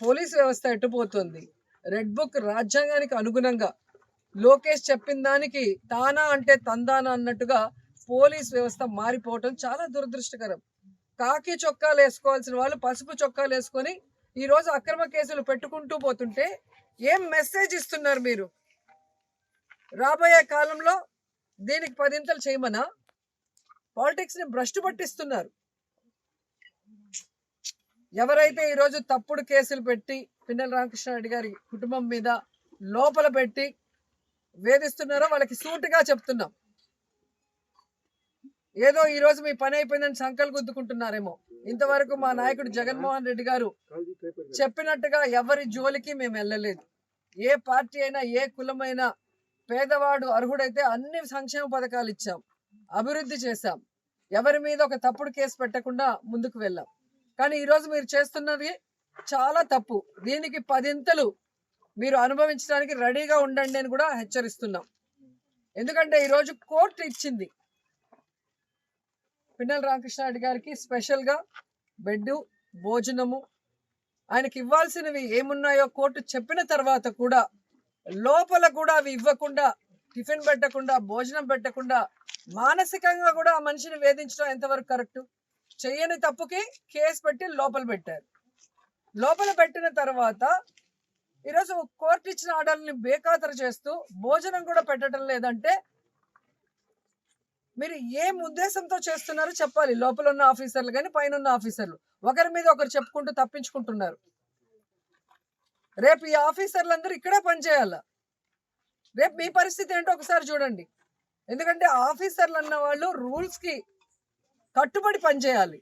Police వ్యవస్థ ఎట్టుపోతుంది? Red book రాజ్యాంగానికి అనుగుణంగా లోకేష్ చెప్పిన దానికి తానా అంటే తందానా అన్నట్టుగా పోలీస్ వ్యవస్థ మారిపోవటం చాలా దురదృష్టకరం. కాకి చొక్కాలు వేసుకోవాల్సిన వాళ్ళు పసుపు చొక్కాలు వేసుకొని ఈరోజు అక్రమ కేసులు పెట్టుకుంటూ పోతుంటే ఏం మెసేజ్ ఇస్తున్నారు మీరు? రాబోయే కాలంలో దీనికి పదింతలు చేయమనా? పాలిటిక్స్ని భ్రష్టు పట్టిస్తున్నారు. ఎవరైతే ఈరోజు తప్పుడు కేసులు పెట్టి పిన్నెల రామకృష్ణారెడ్డి గారి కుటుంబం మీద లోపల పెట్టి వేధిస్తున్నారో వాళ్ళకి సూటిగా చెప్తున్నాం. ఏదో ఈరోజు మీ పని అయిపోయిందని సంకలు గుద్దుకుంటున్నారేమో. ఇంతవరకు మా నాయకుడు జగన్మోహన్ రెడ్డి గారు చెప్పినట్టుగా ఎవరి జోలికి మేము వెళ్ళలేదు. ఏ పార్టీ అయినా ఏ కులమైనా పేదవాడు అర్హుడైతే అన్ని సంక్షేమ పథకాలు ఇచ్చాం, అభివృద్ధి చేశాం, ఎవరి మీద ఒక తప్పుడు కేసు పెట్టకుండా ముందుకు వెళ్ళాం. కానీ ఈరోజు మీరు చేస్తున్నది చాలా తప్పు. దీనికి పదింతలు మీరు అనుభవించడానికి రెడీగా ఉండండి అని కూడా హెచ్చరిస్తున్నాం. ఎందుకంటే ఈరోజు కోర్టు ఇచ్చింది పిన్నెల రామకృష్ణారెడ్డి గారికి స్పెషల్గా బెడ్, భోజనము, ఆయనకి ఇవ్వాల్సినవి ఏమున్నాయో కోర్టు చెప్పిన తర్వాత కూడా లోపల కూడా అవి ఇవ్వకుండా, టిఫిన్ పెట్టకుండా, భోజనం పెట్టకుండా మానసికంగా కూడా ఆ మనిషిని వేధించడం ఎంతవరకు కరెక్టు? చెయ్యని తప్పుకి కేసు పెట్టి లోపల పెట్టారు. లోపల పెట్టిన తర్వాత ఈరోజు కోర్టు ఇచ్చిన ఆర్డర్ని బేఖాతరు చేస్తూ భోజనం కూడా పెట్టడం లేదంటే మీరు ఏం ఉద్దేశంతో చేస్తున్నారో చెప్పాలి. లోపల ఉన్న ఆఫీసర్లు కానీ పైన ఉన్న ఆఫీసర్లు ఒకరి మీద ఒకరు చెప్పుకుంటూ తప్పించుకుంటున్నారు. రేపు ఈ ఆఫీసర్లందరూ ఇక్కడే పనిచేయాల. రేపు మీ పరిస్థితి ఏంటో ఒకసారి చూడండి. ఎందుకంటే ఆఫీసర్లు అన్న వాళ్ళు రూల్స్కి కట్టుబడి పనిచేయాలి.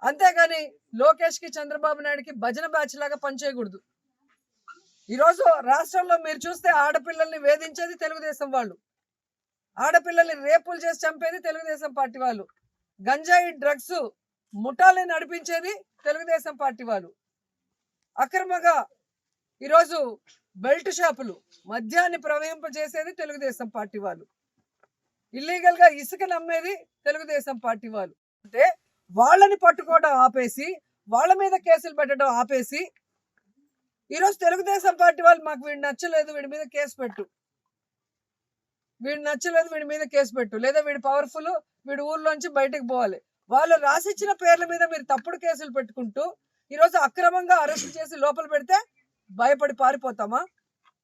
అంతేగాని లోకేష్కి, చంద్రబాబు నాయుడుకి భజన బ్యాచ్ లాగా పనిచేయకూడదు. ఈరోజు రాష్ట్రంలో మీరు చూస్తే ఆడపిల్లల్ని వేధించేది తెలుగుదేశం వాళ్ళు, ఆడపిల్లల్ని రేపులు చేసి చంపేది తెలుగుదేశం పార్టీ వాళ్ళు, గంజాయి డ్రగ్స్ ముఠాల్ని నడిపించేది తెలుగుదేశం పార్టీ వాళ్ళు, అక్రమంగా ఈరోజు బెల్ట్ షాపులు మద్యాన్ని ప్రవహింపజేసేది తెలుగుదేశం పార్టీ వాళ్ళు, ఇల్లీగల్గా ఇసుక నమ్మేది తెలుగుదేశం పార్టీ వాళ్ళు. అంటే వాళ్ళని పట్టుకోవడం ఆపేసి, వాళ్ళ మీద కేసులు పెట్టడం ఆపేసి ఈరోజు తెలుగుదేశం పార్టీ వాళ్ళు మాకు వీడు నచ్చలేదు, వీడి మీద కేసు పెట్టు, వీడు నచ్చలేదు, వీడి మీద కేసు పెట్టు, లేదా వీడు పవర్ఫుల్, వీడు ఊర్లోంచి బయటకు పోవాలి. వాళ్ళు రాసిచ్చిన పేర్ల మీద మీరు తప్పుడు కేసులు పెట్టుకుంటూ ఈరోజు అక్రమంగా అరెస్ట్ చేసి లోపల పెడితే భయపడి పారిపోతామా?